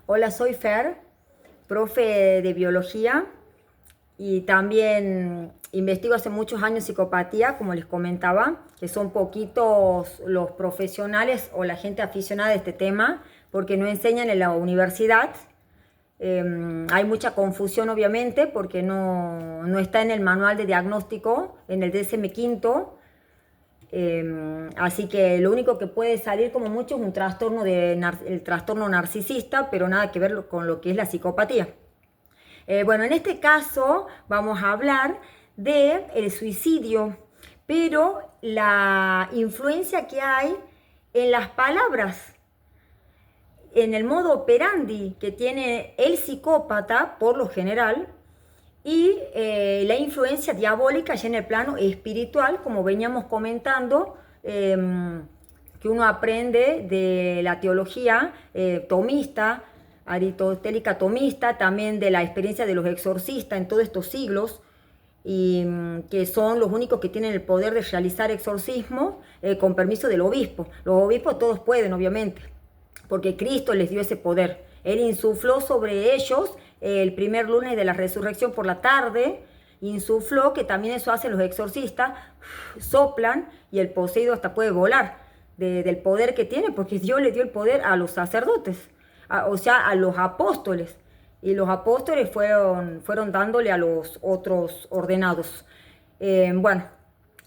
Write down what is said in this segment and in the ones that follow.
Hola, soy Fer, profe de biología y también investigo hace muchos años psicopatía, como les comentaba, que son poquitos los profesionales o la gente aficionada a este tema, porque no enseñan en la universidad. Hay mucha confusión, obviamente, porque no está en el manual de diagnóstico, en el DSM-5. Así que lo único que puede salir como mucho es un trastorno el trastorno narcisista, pero nada que ver con lo que es la psicopatía. Bueno, en este caso vamos a hablar de el suicidio, pero la influencia que hay en las palabras, en el modo operandi que tiene el psicópata por lo general, y la influencia diabólica ya en el plano espiritual, como veníamos comentando, que uno aprende de la teología tomista, aristotélica tomista, también de la experiencia de los exorcistas en todos estos siglos, y que son los únicos que tienen el poder de realizar exorcismo con permiso del obispo. Los obispos todos pueden, obviamente, porque Cristo les dio ese poder. Él insufló sobre ellos el primer lunes de la resurrección por la tarde, insufló, que también eso hacen los exorcistas, soplan y el poseído hasta puede volar del poder que tiene, porque Dios le dio el poder a los sacerdotes, o sea, a los apóstoles. Y los apóstoles fueron dándole a los otros ordenados. Bueno,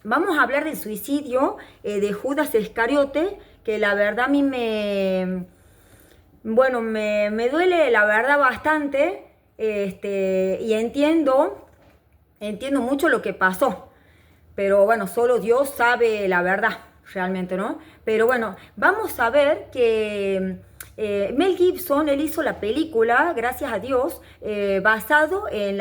vamos a hablar del suicidio de Judas Iscariote, que la verdad a mí me duele la verdad bastante, y entiendo mucho lo que pasó, pero bueno, solo Dios sabe la verdad, realmente, ¿no? Pero bueno, vamos a ver que Mel Gibson, él hizo la película, gracias a Dios, basado en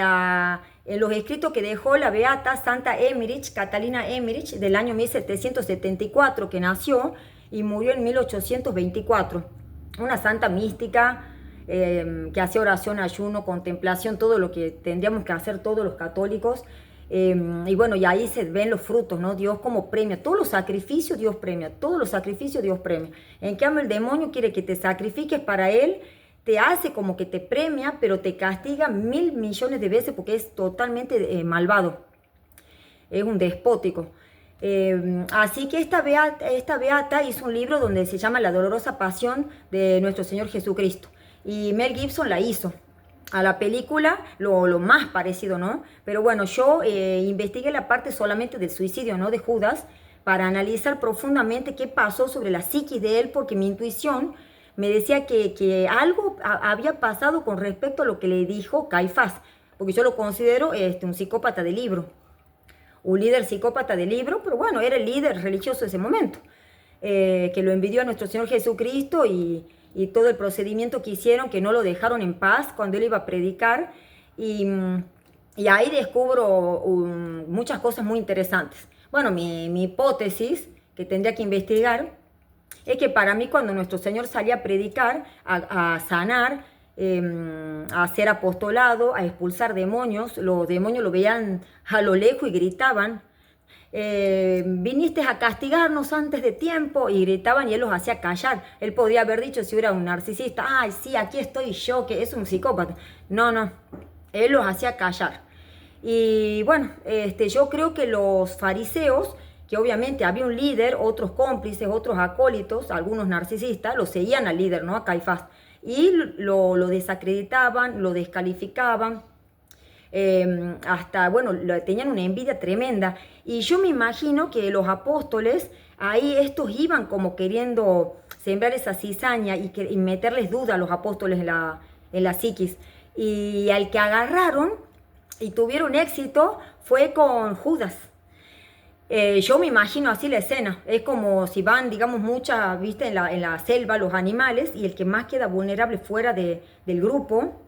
los escritos que dejó la beata Santa Emmerich, Catalina Emmerich, del año 1774, que nació y murió en 1824. Una santa mística que hacía oración, ayuno, contemplación, todo lo que tendríamos que hacer todos los católicos. Y bueno, y ahí se ven los frutos, ¿no? Dios como premia. Todos los sacrificios Dios premia. Todos los sacrificios Dios premia. En cambio, el demonio quiere que te sacrifiques para él. Te hace como que te premia, pero te castiga 1.000 millones de veces porque es totalmente malvado. Es un despótico. Así que esta beata hizo un libro donde se llama La dolorosa pasión de nuestro Señor Jesucristo. Y Mel Gibson la hizo. A la película lo más parecido, ¿no? Pero bueno, yo investigué la parte solamente del suicidio, ¿no? De Judas, para analizar profundamente qué pasó sobre la psiquis de él, porque mi intuición me decía que algo había pasado con respecto a lo que le dijo Caifás, porque yo lo considero un psicópata de libro, un líder psicópata de libro, pero bueno, era el líder religioso de ese momento, que lo envidió a nuestro Señor Jesucristo y todo el procedimiento que hicieron, que no lo dejaron en paz cuando él iba a predicar, y ahí descubro muchas cosas muy interesantes. Bueno, mi hipótesis, que tendría que investigar, es que para mí cuando nuestro Señor salía a predicar, a sanar, a hacer apostolado, a expulsar demonios, los demonios lo veían a lo lejos y gritaban, viniste a castigarnos antes de tiempo, y gritaban y él los hacía callar. Él podría haber dicho, si era un narcisista, ay sí, aquí estoy yo, que es un psicópata. No, él los hacía callar. Y bueno, yo creo que los fariseos, que obviamente había un líder, otros cómplices, otros acólitos, algunos narcisistas, lo seguían al líder, ¿no? A Caifás. Y lo desacreditaban, lo descalificaban, hasta, bueno, tenían una envidia tremenda. Y yo me imagino que los apóstoles, ahí estos iban como queriendo sembrar esa cizaña y meterles duda a los apóstoles en la psiquis. Y al que agarraron y tuvieron éxito fue con Judas. Yo me imagino así la escena, es como si van, digamos, muchas, viste, en la selva los animales, y el que más queda vulnerable fuera del grupo,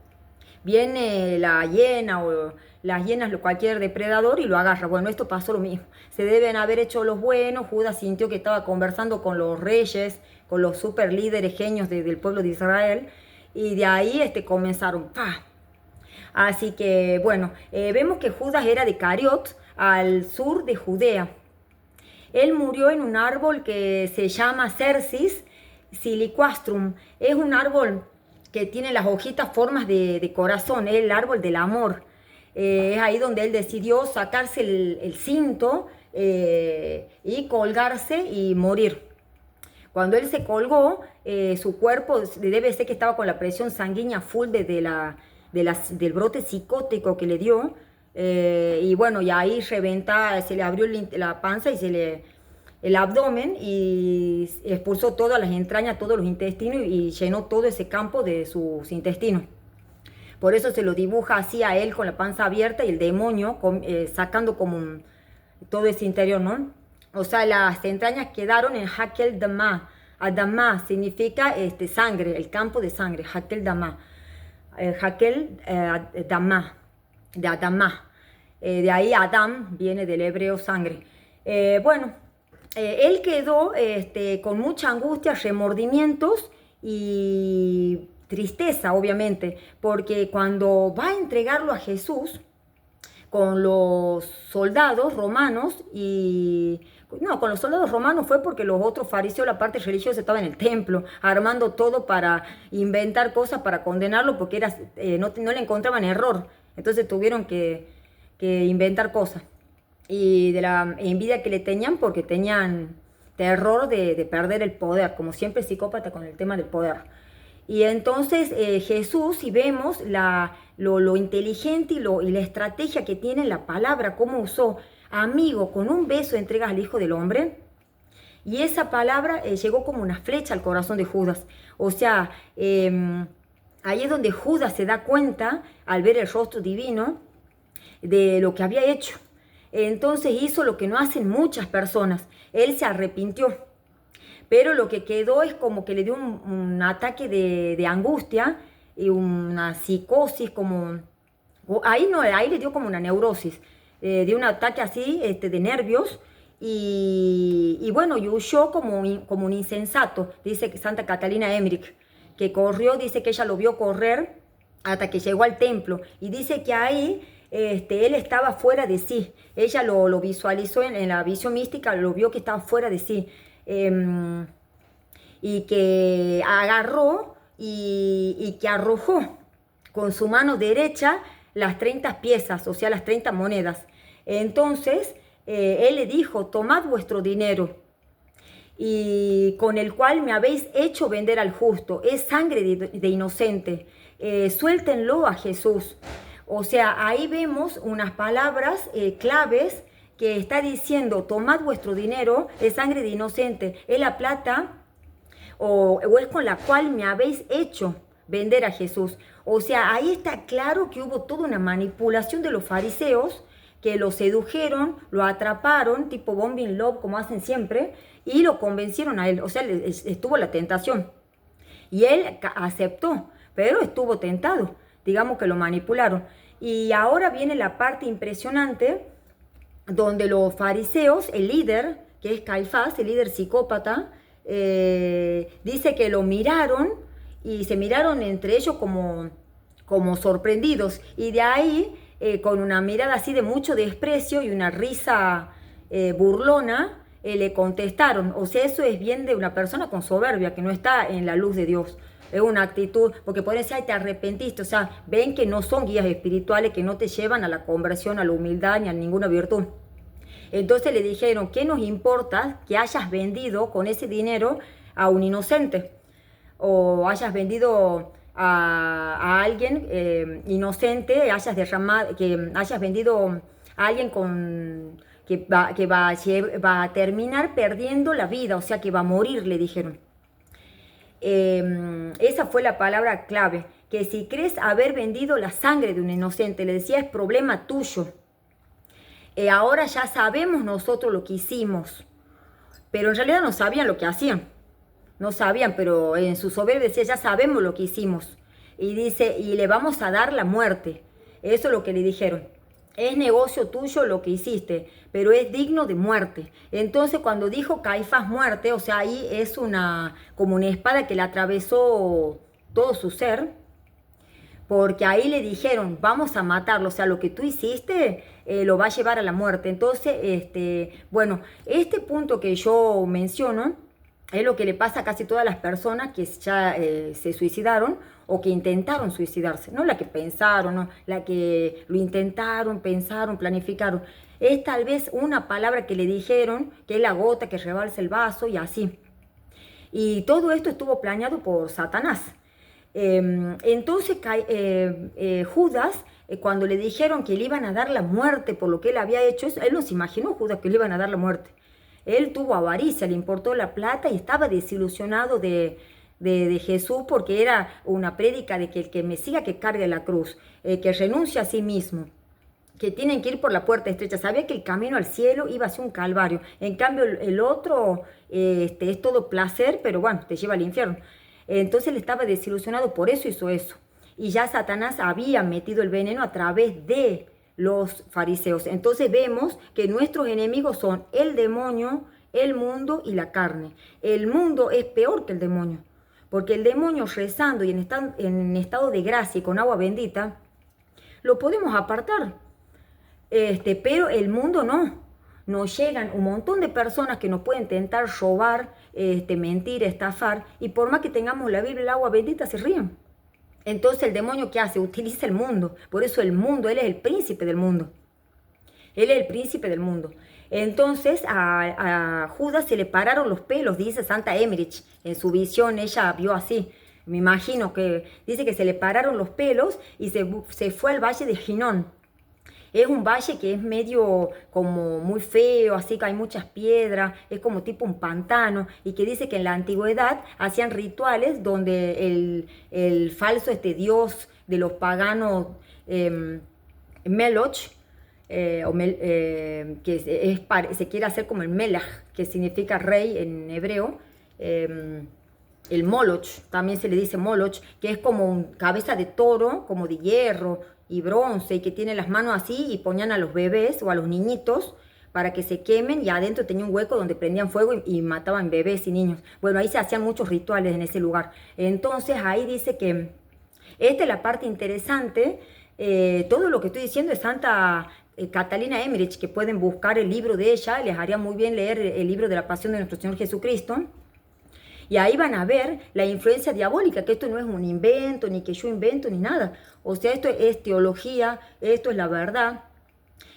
viene la hiena o las hienas, cualquier depredador, y lo agarra. Bueno, esto pasó lo mismo. Se deben haber hecho los buenos. Judas sintió que estaba conversando con los reyes, con los super líderes genios del pueblo de Israel, y de ahí comenzaron. ¡Pah! Así que, bueno, vemos que Judas era de Cariot, al sur de Judea. Él murió en un árbol que se llama Cercis siliquastrum. Es un árbol que tiene las hojitas formas de corazón, es el árbol del amor. Es ahí donde él decidió sacarse el cinto y colgarse y morir. Cuando él se colgó, su cuerpo debe ser que estaba con la presión sanguínea full del brote psicótico que le dio. Y bueno, y ahí reventa, se le abrió la panza y el abdomen y expulsó todas las entrañas, todos los intestinos y llenó todo ese campo de sus intestinos. Por eso se lo dibuja así a él con la panza abierta y el demonio sacando como todo ese interior, ¿no? O sea, las entrañas quedaron en Hakel Dama. Adama significa sangre, el campo de sangre, Hakel Dama. Hakel Dama, de Adama. De ahí Adam viene del hebreo sangre. Él quedó con mucha angustia, remordimientos y tristeza, obviamente, porque cuando va a entregarlo a Jesús con los soldados romanos con los soldados romanos fue porque los otros fariseos, la parte religiosa, estaban en el templo, armando todo para inventar cosas para condenarlo, porque no le encontraban error. Entonces tuvieron que inventar cosas. Y de la envidia que le tenían, porque tenían terror de perder el poder, como siempre psicópata con el tema del poder. Y entonces Jesús, si vemos lo inteligente y la estrategia que tiene la palabra, cómo usó amigo, con un beso entregas al Hijo del Hombre. Y esa palabra llegó como una flecha al corazón de Judas. O sea, ahí es donde Judas se da cuenta, al ver el rostro divino, de lo que había hecho. Entonces hizo lo que no hacen muchas personas. Él se arrepintió. Pero lo que quedó es como que le dio un ataque de angustia y una psicosis, ahí le dio como una neurosis. De un ataque así de nervios y bueno, y huyó como un insensato, dice Santa Catalina Emmerich, que corrió, dice que ella lo vio correr hasta que llegó al templo y dice que ahí él estaba fuera de sí. Ella lo visualizó en la visión mística, lo vio que estaba fuera de sí, y que agarró y que arrojó con su mano derecha las 30 piezas, o sea, las 30 monedas. Entonces, él le dijo, tomad vuestro dinero, y con el cual me habéis hecho vender al justo. Es sangre de inocente. Suéltenlo a Jesús. O sea, ahí vemos unas palabras claves que está diciendo, tomad vuestro dinero, es sangre de inocente, es la plata o es con la cual me habéis hecho vender a Jesús. O sea, ahí está claro que hubo toda una manipulación de los fariseos que lo sedujeron, lo atraparon, tipo bombing love, como hacen siempre, y lo convencieron a él. O sea, estuvo la tentación. Y él aceptó, pero estuvo tentado. Digamos que lo manipularon. Y ahora viene la parte impresionante donde los fariseos, el líder, que es Caifás, el líder psicópata, dice que lo miraron y se miraron entre ellos como sorprendidos. Y de ahí, con una mirada así de mucho desprecio y una risa burlona, le contestaron. O sea, eso es bien de una persona con soberbia, que no está en la luz de Dios. Es una actitud, porque pueden decir, ay, te arrepentiste. O sea, ven que no son guías espirituales, que no te llevan a la conversión, a la humildad ni a ninguna virtud. Entonces le dijeron, ¿qué nos importa que hayas vendido con ese dinero a un inocente? O hayas vendido a alguien inocente, que hayas vendido a alguien que va a terminar perdiendo la vida, o sea, que va a morir, le dijeron. Esa fue la palabra clave, que si crees haber vendido la sangre de un inocente, le decía, es problema tuyo. Ahora ya sabemos nosotros lo que hicimos, pero en realidad no sabían lo que hacían. No sabían, pero en su soberbia decía, ya sabemos lo que hicimos. Y dice, y le vamos a dar la muerte. Eso es lo que le dijeron. Es negocio tuyo lo que hiciste, pero es digno de muerte. Entonces cuando dijo Caifás muerte, o sea, ahí es como una espada que le atravesó todo su ser, porque ahí le dijeron, vamos a matarlo, o sea, lo que tú hiciste lo va a llevar a la muerte. Entonces, bueno, este punto que yo menciono Es lo que le pasa a casi todas las personas que ya se suicidaron o que intentaron suicidarse. No la que pensaron, no, la que lo intentaron, pensaron, planificaron. Es tal vez una palabra que le dijeron, que es la gota que rebalsa el vaso y así. Y todo esto estuvo planeado por Satanás. Entonces Judas, cuando le dijeron que le iban a dar la muerte por lo que él había hecho, él no se imaginó, Judas, que le iban a dar la muerte. Él tuvo avaricia, le importó la plata y estaba desilusionado de Jesús, porque era una prédica de que el que me siga que cargue la cruz, que renuncie a sí mismo, que tienen que ir por la puerta estrecha. Sabía que el camino al cielo iba hacia un calvario. En cambio, el otro es todo placer, pero bueno, te lleva al infierno. Entonces él estaba desilusionado, por eso hizo eso. Y ya Satanás había metido el veneno a través de los fariseos. Entonces vemos que nuestros enemigos son el demonio, el mundo y la carne. El mundo es peor que el demonio, porque el demonio, rezando y en estado de gracia y con agua bendita, lo podemos apartar. Pero el mundo no. Nos llegan un montón de personas que nos pueden intentar robar, mentir, estafar, y por más que tengamos la Biblia y el agua bendita, se ríen. Entonces el demonio, ¿qué hace? Utiliza el mundo. Por eso el mundo, él es el príncipe del mundo. Él es el príncipe del mundo. Entonces a Judas se le pararon los pelos, dice Santa Emmerich. En su visión ella vio así. Me imagino que dice que se le pararon los pelos y se fue al valle de Ginón. Es un valle que es medio como muy feo, así que hay muchas piedras, es como tipo un pantano, y que dice que en la antigüedad hacían rituales donde el falso dios de los paganos, Meloch, se quiere hacer como el Melach, que significa rey en hebreo. El Moloch, también se le dice Moloch, que es como un cabeza de toro, como de hierro y bronce, y que tiene las manos así, y ponían a los bebés o a los niñitos para que se quemen, y adentro tenía un hueco donde prendían fuego y mataban bebés y niños. Bueno, ahí se hacían muchos rituales en ese lugar. Entonces ahí dice que esta es la parte interesante. Todo lo que estoy diciendo es Santa Catalina Emmerich, que pueden buscar el libro de ella, les haría muy bien leer el libro de la Pasión de nuestro Señor Jesucristo. Y ahí van a ver la influencia diabólica, que esto no es un invento, ni que yo invento, ni nada. O sea, esto es teología, esto es la verdad,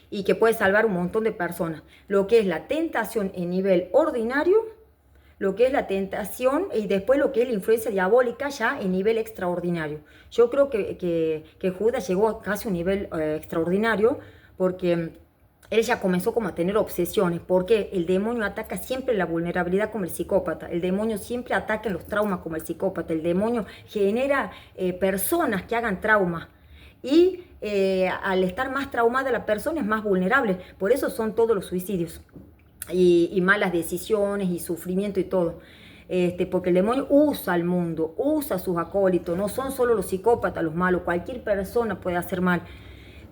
y que puede salvar un montón de personas. Lo que es la tentación en nivel ordinario, lo que es la tentación, y después lo que es la influencia diabólica ya en nivel extraordinario. Yo creo que Judas llegó a casi un nivel extraordinario, porque él ya comenzó como a tener obsesiones, porque el demonio ataca siempre la vulnerabilidad como el psicópata, el demonio siempre ataca los traumas como el psicópata, el demonio genera personas que hagan trauma, y al estar más traumada la persona es más vulnerable, por eso son todos los suicidios y malas decisiones y sufrimiento y todo. Porque el demonio usa al mundo, usa a sus acólitos, no son solo los psicópatas los malos, cualquier persona puede hacer mal.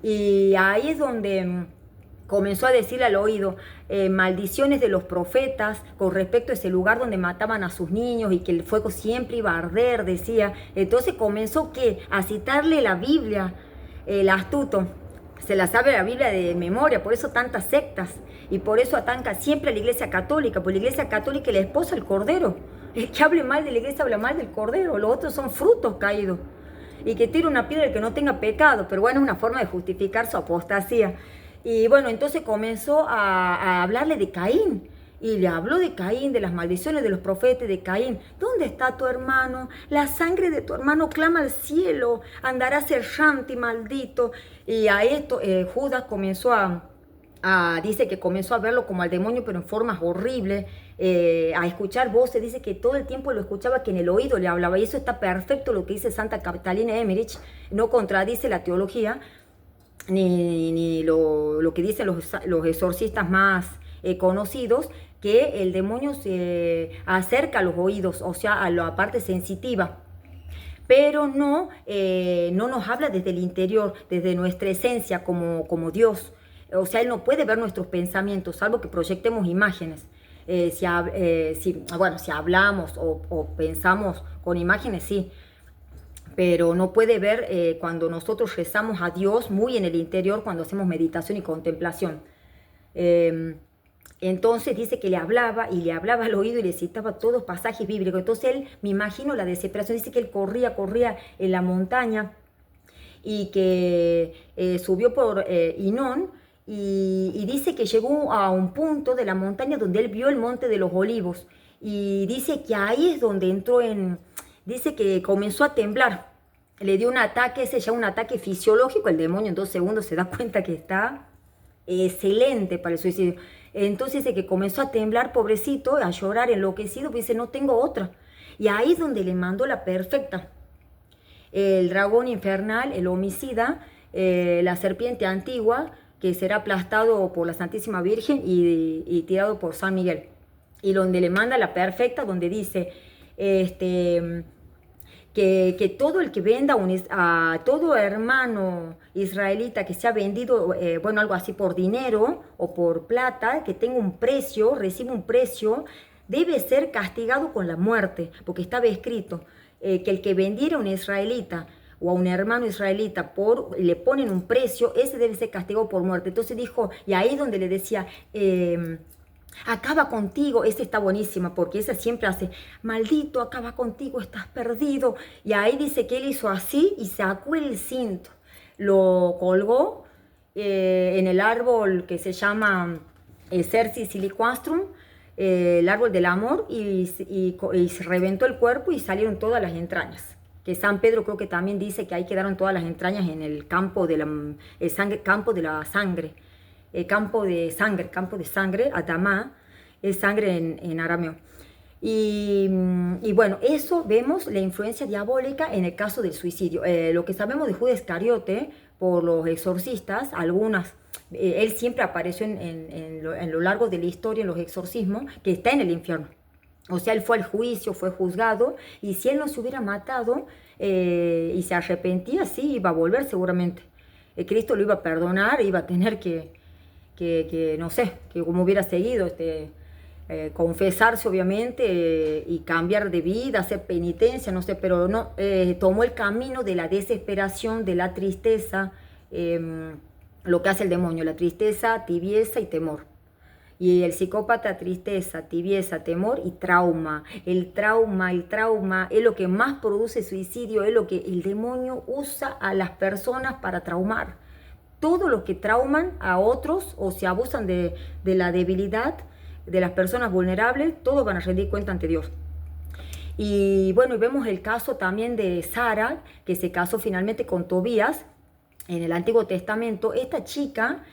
Y ahí es donde comenzó a decirle al oído maldiciones de los profetas con respecto a ese lugar donde mataban a sus niños, y que el fuego siempre iba a arder, decía. Entonces comenzó a citarle la Biblia, el astuto. Se la sabe la Biblia de memoria, por eso tantas sectas, y por eso ataca siempre a la Iglesia Católica, porque la Iglesia Católica es la esposa del Cordero. El que hable mal de la Iglesia habla mal del Cordero, los otros son frutos caídos. Y que tire una piedra el que no tenga pecado, pero bueno, es una forma de justificar su apostasía. Y bueno, entonces comenzó a hablarle de Caín, y le habló de Caín, de las maldiciones de los profetas de Caín. ¿Dónde está tu hermano? La sangre de tu hermano clama al cielo, andarás errante y maldito. Y a esto Judas comenzó dice que comenzó a verlo como al demonio, pero en formas horribles, a escuchar voces. Dice que todo el tiempo lo escuchaba, que en el oído le hablaba, y eso está perfecto lo que dice Santa Catalina Emmerich, no contradice la teología, ni lo que dicen los exorcistas más conocidos, que el demonio se acerca a los oídos, o sea, a la parte sensitiva, pero no nos habla desde el interior, desde nuestra esencia como Dios. O sea, Él no puede ver nuestros pensamientos, salvo que proyectemos imágenes. Si hablamos o pensamos con imágenes, sí, pero no puede ver cuando nosotros rezamos a Dios muy en el interior, cuando hacemos meditación y contemplación. Entonces dice que le hablaba y le hablaba al oído y le citaba todos pasajes bíblicos. Entonces él, me imagino la desesperación, dice que él corría en la montaña y que subió por Hinón y dice que llegó a un punto de la montaña donde él vio el monte de los olivos y dice que ahí es donde dice que comenzó a temblar, le dio un ataque, ese ya un ataque fisiológico, el demonio en 2 segundos se da cuenta que está excelente para el suicidio. Entonces dice que comenzó a temblar, pobrecito, a llorar enloquecido, pues dice, no tengo otra. Y ahí es donde le mandó la perfecta. El dragón infernal, el homicida, la serpiente antigua, que será aplastado por la Santísima Virgen y tirado por San Miguel. Y donde le manda la perfecta, donde dice que todo el que venda a todo hermano israelita que se ha vendido, bueno, algo así por dinero o por plata, que tenga un precio, recibe un precio, debe ser castigado con la muerte, porque estaba escrito que el que vendiera a un israelita o a un hermano israelita le ponen un precio, ese debe ser castigado por muerte. Entonces dijo, y ahí donde le decía, acaba contigo, esa está buenísima, porque esa siempre hace, maldito, acaba contigo, estás perdido. Y ahí dice que él hizo así y sacó el cinto, lo colgó en el árbol que se llama Cercis siliquastrum, el árbol del amor, y se reventó el cuerpo y salieron todas las entrañas. Que San Pedro creo que también dice que ahí quedaron todas las entrañas en el campo de la sangre, campo de sangre, Adamá, es sangre en arameo. Y bueno, eso vemos la influencia diabólica en el caso del suicidio. Lo que sabemos de Judas Iscariote por los exorcistas, él siempre apareció en lo largo de la historia en los exorcismos, que está en el infierno. O sea, él fue al juicio, fue juzgado, y si él no se hubiera matado y se arrepentía, sí, iba a volver seguramente. Cristo lo iba a perdonar, iba a tener que no sé, que como hubiera seguido, confesarse obviamente y cambiar de vida, hacer penitencia, no sé, pero no, tomó el camino de la desesperación, de la tristeza, lo que hace el demonio, la tristeza, tibieza y temor. Y el psicópata, tristeza, tibieza, temor y trauma. El trauma es lo que más produce suicidio, es lo que el demonio usa a las personas para traumar. Todos los que trauman a otros o se abusan de la debilidad de las personas vulnerables, todos van a rendir cuenta ante Dios. Y bueno, y vemos el caso también de Sara, que se casó finalmente con Tobías, en el Antiguo Testamento. Esta chica,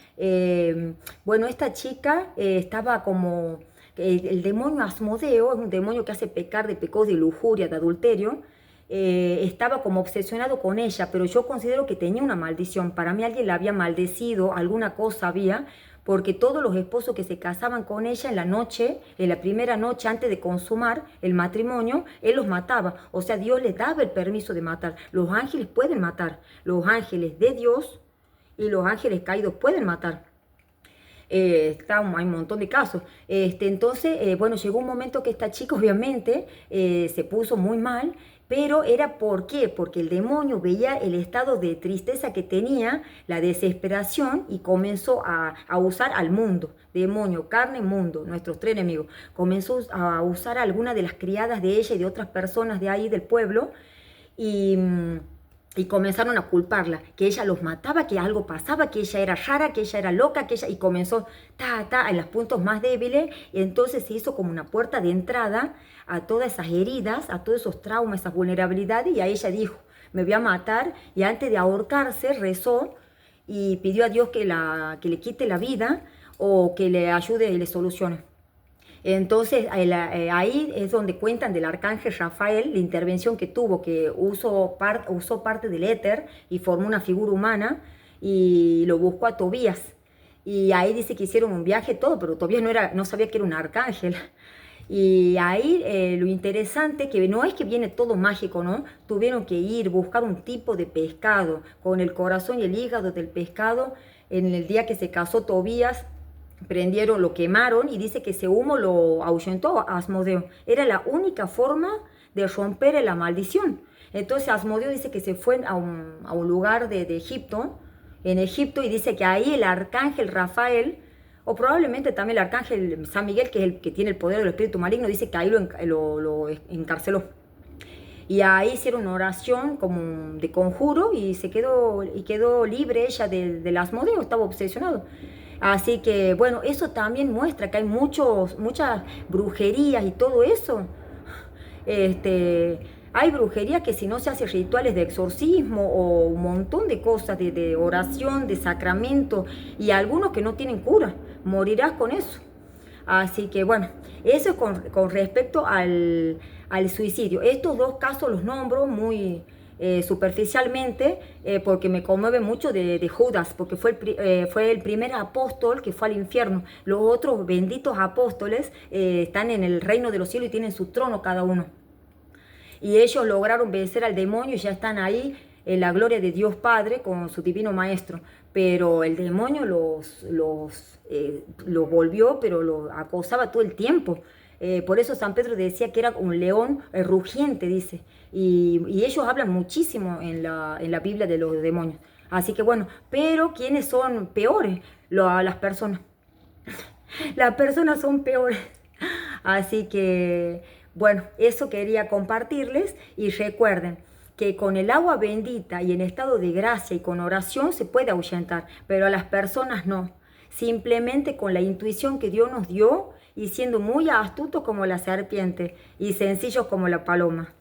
estaba como, el demonio Asmodeo, es un demonio que hace pecar de pecados de lujuria, de adulterio, estaba como obsesionado con ella, pero yo considero que tenía una maldición. Para mí alguien la había maldecido, alguna cosa había, porque todos los esposos que se casaban con ella en la noche, en la primera noche antes de consumar el matrimonio, él los mataba. O sea, Dios les daba el permiso de matar. Los ángeles pueden matar. Los ángeles de Dios y los ángeles caídos pueden matar. Hay un montón de casos. Entonces, bueno, llegó un momento que esta chica obviamente se puso muy mal, pero era ¿por qué? Porque el demonio veía el estado de tristeza que tenía, la desesperación, y comenzó a usar al mundo, demonio, carne, mundo, nuestros tres enemigos. Comenzó a usar a alguna de las criadas de ella y de otras personas de ahí del pueblo, y comenzaron a culparla, que ella los mataba, que algo pasaba, que ella era rara, que ella era loca, y comenzó en los puntos más débiles, y entonces se hizo como una puerta de entrada a todas esas heridas, a todos esos traumas, esas vulnerabilidades, y a ella dijo, me voy a matar, y antes de ahorcarse rezó y pidió a Dios que le quite la vida o que le ayude y le solucione. Entonces ahí es donde cuentan del arcángel Rafael, la intervención que tuvo, que usó parte del éter y formó una figura humana y lo buscó a Tobías. Y ahí dice que hicieron un viaje todo, pero Tobías no sabía que era un arcángel. Y ahí lo interesante, que no es que viene todo mágico, ¿no? Tuvieron que buscar un tipo de pescado, con el corazón y el hígado del pescado. En el día que se casó Tobías, prendieron, lo quemaron, y dice que ese humo lo ahuyentó a Asmodeo. Era la única forma de romper la maldición. Entonces Asmodeo dice que se fue a un lugar de Egipto, en Egipto, y dice que ahí el arcángel Rafael O probablemente también el arcángel San Miguel, que es el que tiene el poder del espíritu maligno, dice que ahí lo encarceló. Y ahí hicieron una oración como de conjuro y quedó libre ella del Asmodeo, estaba obsesionado. Así que bueno, eso también muestra que hay muchas brujerías y todo eso. Hay brujería que si no se hace rituales de exorcismo o un montón de cosas, de oración, de sacramento, y algunos que no tienen cura, morirás con eso. Así que bueno, eso es con respecto al suicidio. Estos dos casos los nombro muy superficialmente porque me conmueve mucho de Judas, porque fue el primer apóstol que fue al infierno. Los otros benditos apóstoles están en el reino de los cielos y tienen su trono cada uno. Y ellos lograron vencer al demonio y ya están ahí en la gloria de Dios Padre con su divino maestro. Pero el demonio los volvió, pero los acosaba todo el tiempo. Por eso San Pedro decía que era un león rugiente, dice. Y ellos hablan muchísimo en la Biblia de los demonios. Así que bueno, pero ¿quiénes son peores? Las personas. Las personas son peores. Así que, bueno, eso quería compartirles y recuerden que con el agua bendita y en estado de gracia y con oración se puede ahuyentar, pero a las personas no. Simplemente con la intuición que Dios nos dio y siendo muy astutos como la serpiente y sencillos como la paloma.